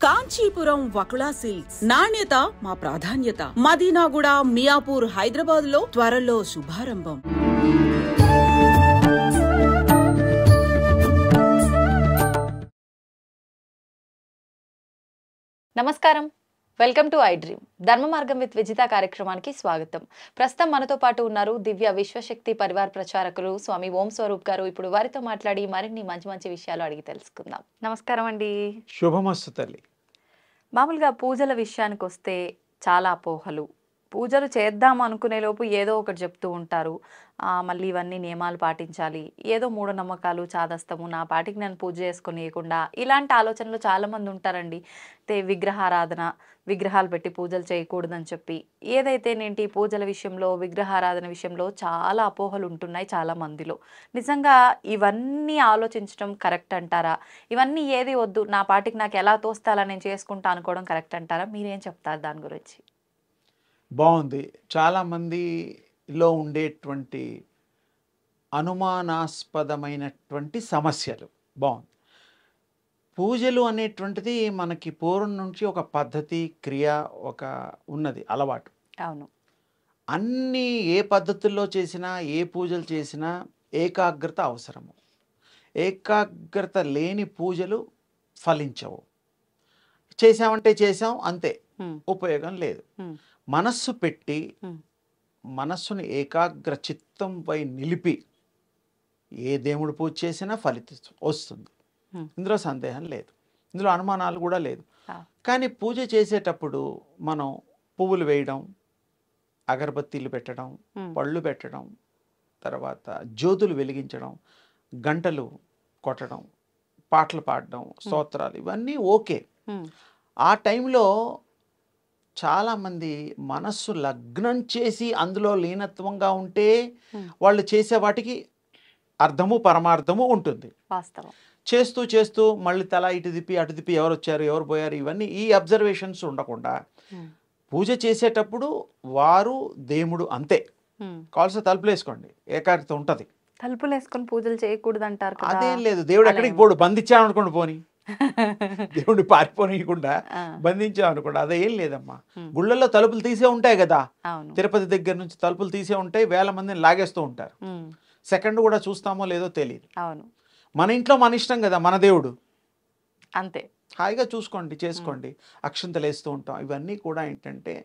Kanchipuram Vakula silks నాణ్యత మా ప్రాధాన్యత. మదీనాగూడ, మియాపూర్, హైదరాబాద్ లో త్వరలో శుభారంభం. నమస్కారం, వెల్కమ్ టు ఐ డ్రీమ్. ధర్మ మార్గం విత్ విజిత కార్యక్రమానికి స్వాగతం. ప్రస్తుతం మనతో పాటు ఉన్నారు దివ్య విశ్వశక్తి పరివార్ ప్రచారకులు స్వామి ఓం స్వరూప్ గారు. ఇప్పుడు వారితో మాట్లాడి మరిన్ని మంచి మంచి విషయాలు అడిగి తెలుసుకుందాం. నమస్కారం అండి. శుభమస్తు తల్లి. మామూలుగా పూజల విషయానికి వస్తే చాలా అపోహలు. పూజలు చేద్దాం అనుకునే లోపు ఏదో ఒకటి చెప్తూ ఉంటారు. మళ్ళీ ఇవన్నీ నియమాలు పాటించాలి, ఏదో మూఢనమ్మకాలు, చాదస్తము, నా పాటికి నేను పూజ చేసుకునేయకుండా ఇలాంటి ఆలోచనలు చాలామంది ఉంటారండి. విగ్రహారాధన, విగ్రహాలు పెట్టి పూజలు చేయకూడదని చెప్పి ఏదైతే నేంటి పూజల విషయంలో, విగ్రహారాధన విషయంలో చాలా అపోహలు ఉంటున్నాయి చాలా మందిలో. నిజంగా ఇవన్నీ ఆలోచించడం కరెక్ట్ అంటారా? ఇవన్నీ ఏది వద్దు, నా పాటికి నాకు ఎలా తోస్తాలా నేను చేసుకుంటా అనుకోవడం కరెక్ట్ అంటారా? మీరేం చెప్తారు దాని గురించి? బాగుంది. చాలామందిలో ఉండేటువంటి అనుమానాస్పదమైనటువంటి సమస్యలు. బాగుంది. పూజలు అనేటువంటిది మనకి పూర్వం నుంచి ఒక పద్ధతి, క్రియ, ఒక ఉన్నది అలవాటు. అవును. అన్నీ ఏ పద్ధతుల్లో చేసినా, ఏ పూజలు చేసినా ఏకాగ్రత అవసరము. ఏకాగ్రత లేని పూజలు ఫలించవు. చేసామంటే చేసాం అంతే, ఉపయోగం లేదు. మనస్సు పెట్టి మనస్సుని ఏకాగ్ర చిత్తంపై నిలిపి ఏ దేవుడు పూజ చేసినా ఫలితం వస్తుంది. ఇందులో సందేహం లేదు, ఇందులో అనుమానాలు కూడా లేదు. కానీ పూజ చేసేటప్పుడు మనం పువ్వులు వేయడం, అగరబత్తీలు పెట్టడం, పళ్ళు పెట్టడం, తర్వాత జ్యోతులు వెలిగించడం, గంటలు కొట్టడం, పాటలు పాడడం, స్తోత్రాలు, ఇవన్నీ ఓకే. ఆ టైంలో చాలామంది మనస్సు లగ్నం చేసి అందులో లీనత్వంగా ఉంటే వాళ్ళు చేసే వాటికి అర్థము పరమార్థము ఉంటుంది. వాస్తవం. చేస్తూ చేస్తూ మళ్ళీ తల ఇటు తిప్పి అటు తిప్పి ఎవరు వచ్చారు ఎవరు పోయారు ఇవన్నీ ఈ అబ్జర్వేషన్స్ ఉండకుండా పూజ చేసేటప్పుడు వారు దేవుడు అంతే. కావాల్సిన తలుపులు వేసుకోండి, ఏకాగ్రత ఉంటుంది. తలుపులు వేసుకొని పూజలు చేయకూడదు అంటారు. అదేం లేదు, దేవుడు ఎక్కడికి పోడు. బంధించాను అనుకోండి, పోని దేవుడిని పారిపోనీయకుండా బంధించాం అనుకోండి, అదేం లేదమ్మా. గుళ్ళల్లో తలుపులు తీసే ఉంటాయి కదా, తిరుపతి దగ్గర నుంచి తలుపులు తీసే ఉంటాయి, వేల మందిని లాగేస్తూ ఉంటారు. సెకండ్ కూడా చూస్తామో లేదో తెలియదు. అవును. మన ఇంట్లో మన ఇష్టం కదా, మన దేవుడు అంతే. హాయిగా చూసుకోండి, చేసుకోండి. అక్షంతలు వేస్తూ ఉంటాం. ఇవన్నీ కూడా ఏంటంటే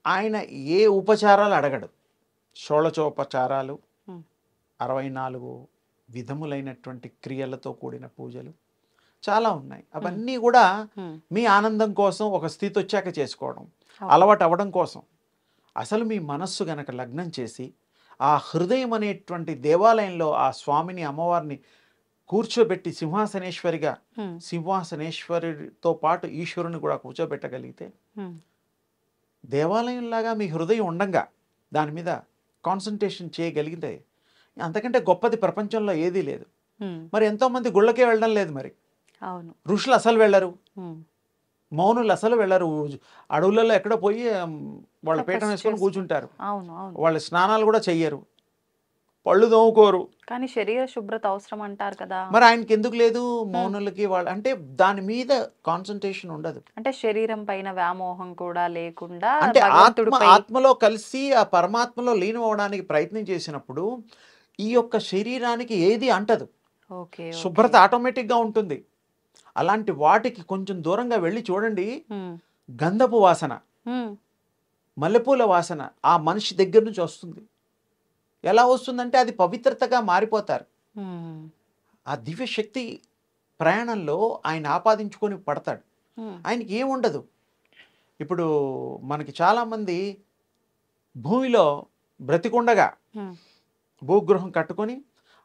ఆయన ఏ ఉపచారాలు అడగడు. షోళచోపచారాలు, 64 విధములైనటువంటి క్రియలతో కూడిన పూజలు చాలా ఉన్నాయి. అవన్నీ కూడా మీ ఆనందం కోసం, ఒక స్థితి వచ్చాక చేసుకోవడం, అలవాటు అవ్వడం కోసం. అసలు మీ మనస్సు గనక లగ్నం చేసి ఆ హృదయం అనేటువంటి దేవాలయంలో ఆ స్వామిని, అమ్మవారిని కూర్చోబెట్టి సింహాసనేశ్వరిగా, సింహాసనేశ్వరితో పాటు ఈశ్వరుని కూడా కూర్చోబెట్టగలిగితే, దేవాలయంలాగా మీ హృదయం ఉండంగా దాని మీద కాన్సన్ట్రేషన్ చేయగలిగితే అంతకంటే గొప్పది ప్రపంచంలో ఏదీ లేదు. మరి ఎంతోమంది గుళ్ళకే వెళ్ళడం లేదు. మరి అవును, ఋషులు అసలు వెళ్ళరు, మౌనులు అసలు వెళ్ళరు. అడవులలో ఎక్కడో పోయి వాళ్ళ పీఠం వేసుకొని కూర్చుంటారు. వాళ్ళ స్నానాలు కూడా చెయ్యరు, పళ్ళు తోముకోరు. కానీ శరీర శుభ్రత అవసరం అంటారు కదా. మరి ఆయనకి ఎందుకు లేదు? మౌనులకి వాళ్ళు అంటే దాని మీద కాన్సన్ట్రేషన్ ఉండదు. అంటే శరీరం పైన వ్యామోహం కూడా లేకుండా, అంటే ఆత్మలో కలిసి ఆ పరమాత్మలో లీనం అవడానికి ప్రయత్నం చేసినప్పుడు ఈ యొక్క శరీరానికి ఏది అంటదు, శుభ్రత ఆటోమేటిక్గా ఉంటుంది. అలాంటి వాటికి కొంచెం దూరంగా వెళ్ళి చూడండి, గంధపు వాసన, మల్లెపూల వాసన ఆ మనిషి దగ్గర నుంచి వస్తుంది. ఎలా వస్తుందంటే అది పవిత్రతగా మారిపోతారు. ఆ దివ్యశక్తి ప్రయాణంలో ఆయన ఆపాదించుకొని పడతాడు. ఆయనకి ఏముండదు. ఇప్పుడు మనకి చాలామంది భూమిలో బ్రతికుండగా భూగృహం కట్టుకొని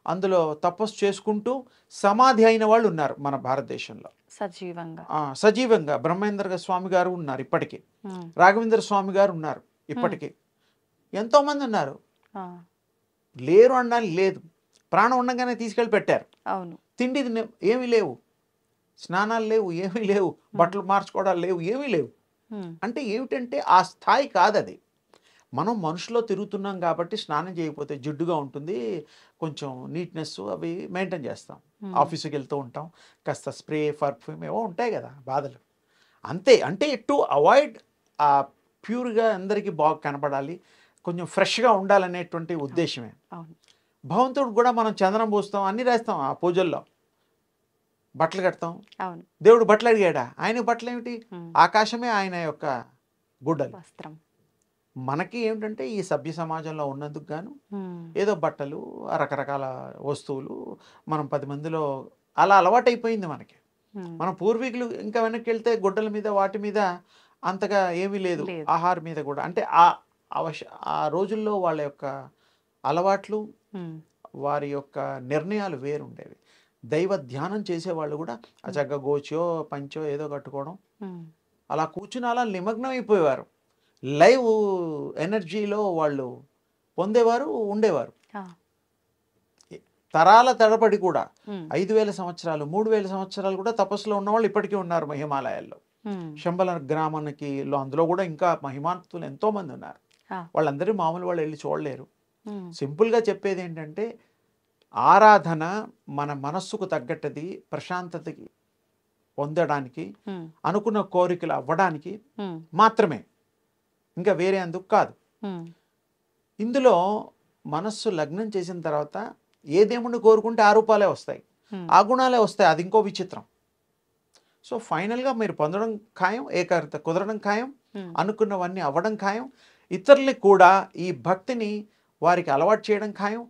అందులో తపస్సు చేసుకుంటూ సమాధి అయిన వాళ్ళు ఉన్నారు మన భారతదేశంలో. సజీవంగా బ్రహ్మేంద్ర స్వామి గారు ఉన్నారు ఇప్పటికీ, రాఘవేంద్ర స్వామి గారు ఉన్నారు ఇప్పటికీ, ఎంతోమంది ఉన్నారు. లేరు అనడానికి లేదు, ప్రాణం ఉండగానే తీసుకెళ్ళి పెట్టారు. తిండి ఏమీ లేవు, స్నానాలు లేవు, ఏమీ లేవు, బట్టలు మార్చుకోవడాలు లేవు, ఏమీ లేవు. అంటే ఏమిటంటే ఆ స్థాయి కాదు అది. మనం మనుషులో తిరుగుతున్నాం కాబట్టి స్నానం చేయకపోతే జిడ్డుగా ఉంటుంది, కొంచెం నీట్నెస్ అవి మెయింటైన్ చేస్తాం. ఆఫీస్కి వెళ్తూ ఉంటాం, కాస్త స్ప్రే పర్ఫ్యూమ్ ఏవో ఉంటాయి కదా బాధలు. అంతే, అంటే టు అవాయిడ్ ఆ ప్యూర్గా అందరికీ బాగా కనపడాలి, కొంచెం ఫ్రెష్గా ఉండాలనేటువంటి ఉద్దేశమే. భగవంతుడు కూడా మనం చందనం పూస్తాం, అన్నీ రాస్తాం ఆ పూజల్లో, బట్టలు కడతాం. దేవుడు బట్టలు అడిగాడా? ఆయన బట్టలు ఏమిటి? ఆకాశమే ఆయన యొక్క గుడ్డలు. మనకి ఏమిటంటే ఈ సభ్య సమాజంలో ఉన్నందుకు గాను ఏదో బట్టలు, రకరకాల వస్తువులు, మనం 10 మందిలో అలా అలవాటైపోయింది మనకి. మన పూర్వీకులు ఇంకా వెనక్కి వెళ్తే గుడ్డల మీద వాటి మీద అంతగా ఏమీ లేదు, ఆహారం మీద కూడా. అంటే ఆ రోజుల్లో వాళ్ళ యొక్క అలవాట్లు, వారి యొక్క నిర్ణయాలు వేరుండేవి. దైవ ధ్యానం చేసేవాళ్ళు కూడా చక్కగా గోచో పంచో ఏదో కట్టుకోవడం, అలా కూర్చుని అలా నిమగ్నం అయిపోయేవారు. లైవ్ ఎనర్జీలో వాళ్ళు పొందేవారు, ఉండేవారు. తరాల తడబడి కూడా 5000 సంవత్సరాలు 3000 సంవత్సరాలు కూడా తపస్సులో ఉన్నవాళ్ళు ఇప్పటికీ ఉన్నారు హిమాలయాల్లో. శంబల గ్రామానికి అందులో కూడా ఇంకా మహిమాంతులు ఎంతో మంది ఉన్నారు. వాళ్ళందరూ మామూలు వాళ్ళు వెళ్ళి చూడలేరు. సింపుల్గా చెప్పేది ఏంటంటే ఆరాధన మన మనస్సుకు తగ్గట్టది, ప్రశాంతతకి పొందడానికి, అనుకున్న కోరికలు అవ్వడానికి మాత్రమే, ఇంకా వేరే అందుకు కాదు. ఇందులో మనస్సు లగ్నం చేసిన తర్వాత ఏ దేవుణ్ణి కోరుకుంటే ఆ రూపాలే వస్తాయి, ఆ గుణాలే వస్తాయి. అది ఇంకో విచిత్రం. సో ఫైనల్గా మీరు పొందడం ఖాయం, ఏకాగ్రత కుదరడం ఖాయం, అనుకున్నవన్నీ అవ్వడం ఖాయం. ఇతరులకు కూడా ఈ భక్తిని వారికి అలవాటు చేయడం ఖాయం.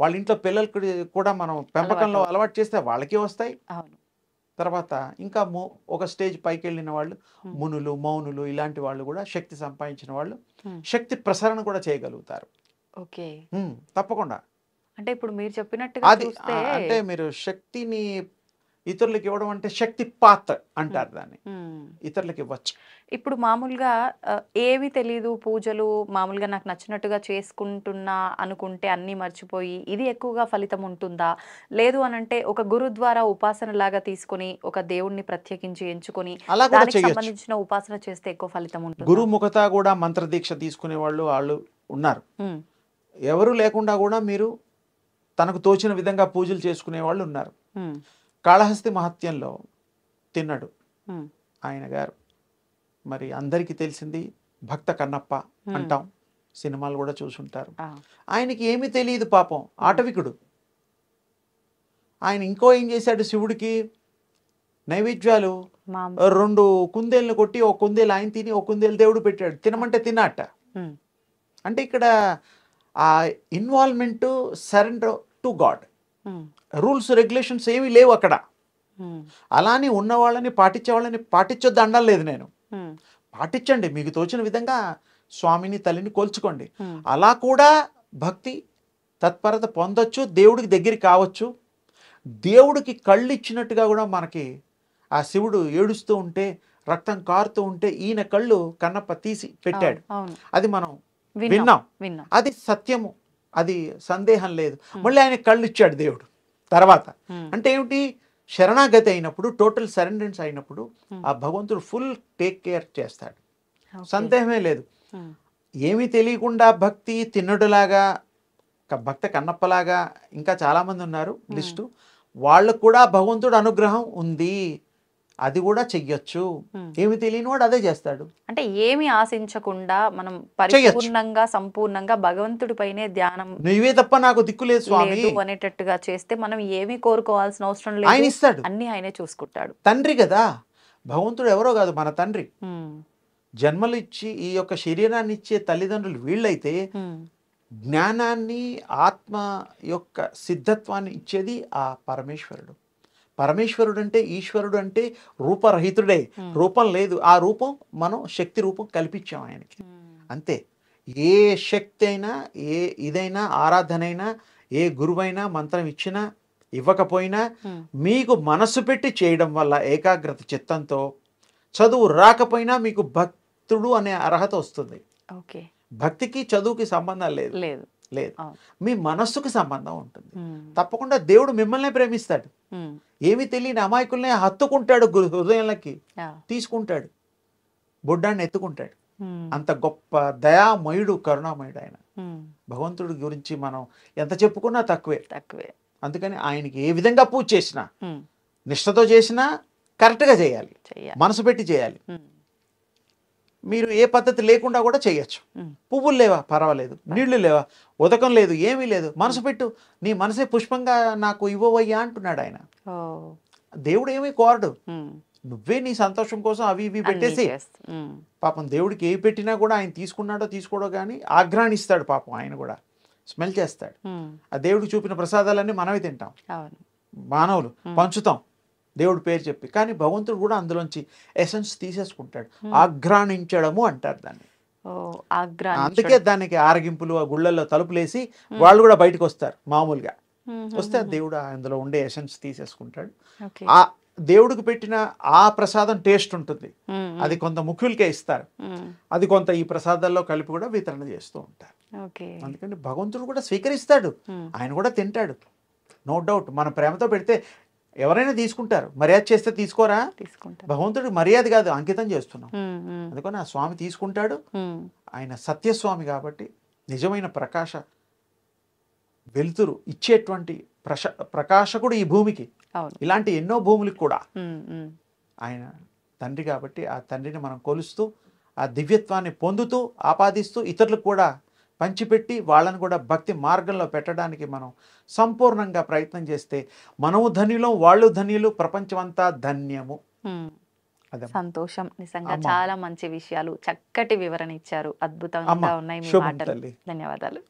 వాళ్ళ ఇంట్లో పిల్లలకు కూడా మనం పెంపకంలో అలవాటు చేస్తే వాళ్ళకి వస్తాయి. తర్వాత ఇంకా ఒక స్టేజ్ పైకి వెళ్ళిన వాళ్ళు మునులు, మౌనులు, ఇలాంటి వాళ్ళు కూడా శక్తి సంపాదించిన వాళ్ళు శక్తి ప్రసరణ కూడా చేయగలుగుతారు. ఓకే, తప్పకుండా. అంటే ఇప్పుడు మీరు చెప్పినట్టుగా చూస్తే అంటే మీరు శక్తిని ఇతరులకు ఇవ్వడం అంటే శక్తి పాత్ అంటారు దాన్ని, ఇతరులకు ఇవ్వచ్చు. ఇప్పుడు మామూలుగా ఏవి తెలీదు, పూజలు మామూలుగా నాకు నచ్చినట్టుగా చేసుకుంటున్నా అనుకుంటే అన్నీ మర్చిపోయి ఇది ఎక్కువగా ఫలితం ఉంటుందా? లేదు అని అంటే ఒక గురు ద్వారా ఉపాసన లాగా తీసుకొని ఒక దేవుణ్ణి ప్రత్యేకించి ఎంచుకొని దానికి సంబంధించిన ఉపాసన చేస్తే ఎక్కువ ఫలితం ఉంటుంది. గురుముఖత కూడా మంత్ర దీక్ష తీసుకునే వాళ్ళు ఉన్నారు. ఎవరు లేకుండా కూడా మీరు తనకు తోచిన విధంగా పూజలు చేసుకునే వాళ్ళు ఉన్నారు. కాళహస్తి మహత్యంలో తిన్నడు ఆయన గారు, మరి అందరికీ తెలిసింది భక్త కన్నప్ప అంటాం, సినిమాలు కూడా చూసుంటారు. ఆయనకి ఏమీ తెలియదు పాపం, ఆటవికుడు. ఆయన ఇంకో ఏం చేశాడు, శివుడికి నైవేద్యాలు 2 కుందేలను కొట్టి ఒక కుందేలు ఆయన తిని ఒక కుందేలు దేవుడు పెట్టాడు, తినమంటే తిన్నట్ట. అంటే ఇక్కడ ఆ involvement, surrender to God. Rules regulations ఏమీ లేవు అక్కడ. అలానే ఉన్న వాళ్ళని పాటించే వాళ్ళని పాటించొద్దు అనడం లేదు నేను. పాటించండి, మీకు తోచిన విధంగా స్వామిని తల్లిని కోల్చుకోండి. అలా కూడా భక్తి తత్పరత పొందొచ్చు, దేవుడికి దగ్గర కావచ్చు. దేవుడికి కళ్ళు ఇచ్చినట్టుగా కూడా మనకి ఆ శివుడు ఏడుస్తూ ఉంటే, రక్తం కారుతూ ఉంటే ఈయన కళ్ళు కన్నప్ప తీసి పెట్టాడు. అది మనం విన్నాం, అది సత్యము, అది సందేహం లేదు. మళ్ళీ ఆయన కళ్ళు ఇచ్చాడు దేవుడు తర్వాత. అంటే ఏమిటి, శరణాగతి అయినప్పుడు, టోటల్ సరెండరెన్స్ అయినప్పుడు ఆ భగవంతుడు ఫుల్ టేక్ కేర్ చేస్తాడు, సందేహమే లేదు. ఏమీ తెలియకుండా భక్తి తిన్నడులాగా, భక్త కన్నప్పలాగా ఇంకా చాలామంది ఉన్నారు లిస్టు. వాళ్ళకు కూడా భగవంతుడు అనుగ్రహం ఉంది, అది కూడా చెయ్యొచ్చు. ఏమి తెలియని వాడు అదే చేస్తాడు. అంటే ఏమి ఆశించకుండా మనం పరిపూర్ణంగా సంపూర్ణంగా భగవంతుడి పైనే ధ్యానం, నువ్వే తప్ప నాకు దిక్కు లేదు స్వామి అనేటట్టుగా చేస్తే మనం ఏమీ కోరుకోవాల్సిన అవసరం లేదు, ఆయన ఇస్తాడు, అన్ని ఆయనే చూసుకుంటాడు. తండ్రి కదా భగవంతుడు, ఎవరో కాదు మన తండ్రి. జన్మలు ఇచ్చి ఈ యొక్క శరీరాన్ని ఇచ్చే తల్లిదండ్రులు వీళ్ళైతే, జ్ఞానాన్ని ఆత్మ యొక్క సిద్ధత్వాన్ని ఇచ్చేది ఆ పరమేశ్వరుడు. పరమేశ్వరుడు అంటే, ఈశ్వరుడు అంటే రూపరహితుడే, రూపం లేదు. ఆ రూపం మనం శక్తి రూపం కల్పించాం ఆయనకి, అంతే. ఏ శక్తి అయినా, ఏ ఇదైనా, ఆరాధనైనా, ఏ గురువైనా మంత్రం ఇచ్చినా ఇవ్వకపోయినా మీకు మనసు పెట్టి చేయడం వల్ల ఏకాగ్రత చిత్తంతో, చదువు రాకపోయినా మీకు భక్తుడు అనే అర్హత వస్తుంది. భక్తికి చదువుకి సంబంధం లేదు, లేదు. మీ మనస్సుకు సంబంధం ఉంటుంది. తప్పకుండా దేవుడు మిమ్మల్ని ప్రేమిస్తాడు. ఏమి తెలియని అమాయకుల్ని హత్తుకుంటాడు, హృదయంలోకి తీసుకుంటాడు, బొడ్డాన్ని ఎత్తుకుంటాడు. అంత గొప్ప దయామయుడు, కరుణామయుడు ఆయన. భగవంతుడి గురించి మనం ఎంత చెప్పుకున్నా తక్కువే. అందుకని ఆయనకి ఏ విధంగా పూజ చేసినా, నిష్ఠతో చేసినా కరెక్ట్గా చేయాలి, మనసు పెట్టి చేయాలి. మీరు ఏ పద్ధతి లేకుండా కూడా చేయొచ్చు. పువ్వులు లేవా, పర్వాలేదు. నీళ్లు లేవా, ఉదకం లేదు, ఏమీ లేదు, మనసు పెట్టు, నీ మనసే పుష్పంగా నాకు ఇవ్వవయ్యా అంటున్నాడు ఆయన. దేవుడు ఏమీ కోరడు, నువ్వే నీ సంతోషం కోసం అవి ఇవి పెట్టేసి. పాపం దేవుడికి ఏ పెట్టినా కూడా ఆయన తీసుకున్నాడో తీసుకోడో కానీ ఆగ్రహిస్తాడు పాపం. ఆయన కూడా స్మెల్ చేస్తాడు. ఆ దేవుడికి చూపిన ప్రసాదాలన్నీ మనమే తింటాం, మానవులు పంచుతాం దేవుడి పేరు చెప్పి. కానీ భగవంతుడు కూడా అందులోంచి ఎసెన్స్ తీసేసుకుంటాడు. ఆఘ్రాణించడము అంటారు దాన్ని. అందుకే దానికి ఆరగింపులు, ఆ గుళ్ళల్లో తలుపులేసి వాళ్ళు కూడా బయటకు వస్తారు. మామూలుగా వస్తే దేవుడు అందులో ఉండే ఎసెన్స్ తీసేసుకుంటాడు. ఆ దేవుడికి పెట్టిన ఆ ప్రసాదం టేస్ట్ ఉంటుంది, అది కొంత ముఖ్యులకే ఇస్తారు, అది కొంత ఈ ప్రసాదాల్లో కలిపి కూడా వితరణ చేస్తూ ఉంటారు. అందుకని భగవంతుడు కూడా స్వీకరిస్తాడు, ఆయన కూడా తింటాడు. No doubt. మన ప్రేమతో పెడితే ఎవరైనా తీసుకుంటారు. మర్యాద చేస్తే తీసుకోరా? భగవంతుడికి మర్యాద కాదు, అంకితం చేస్తున్నాం. అందుకని ఆ స్వామి తీసుకుంటాడు. ఆయన సత్యస్వామి కాబట్టి నిజమైన ప్రకాశ వెలుతురు ఇచ్చేటువంటి ప్రకాశకుడు ఈ భూమికి. ఇలాంటి ఎన్నో భూములకు కూడా ఆయన తండ్రి కాబట్టి ఆ తండ్రిని మనం కొలుస్తూ ఆ దివ్యత్వాన్ని పొందుతూ ఆపాదిస్తూ ఇతరులకు కూడా పంచిపెట్టి వాళ్ళని కూడా భక్తి మార్గంలో పెట్టడానికి మనం సంపూర్ణంగా ప్రయత్నం చేస్తే మనము ధన్యులం, వాళ్ళు ధన్యులు, ప్రపంచమంతా ధన్యము. సంతోషం. నిజంగా చాలా మంచి విషయాలు, చక్కటి వివరణ ఇచ్చారు. అద్భుతంగా ఉన్నాయి మీ మాటలు. ధన్యవాదాలు.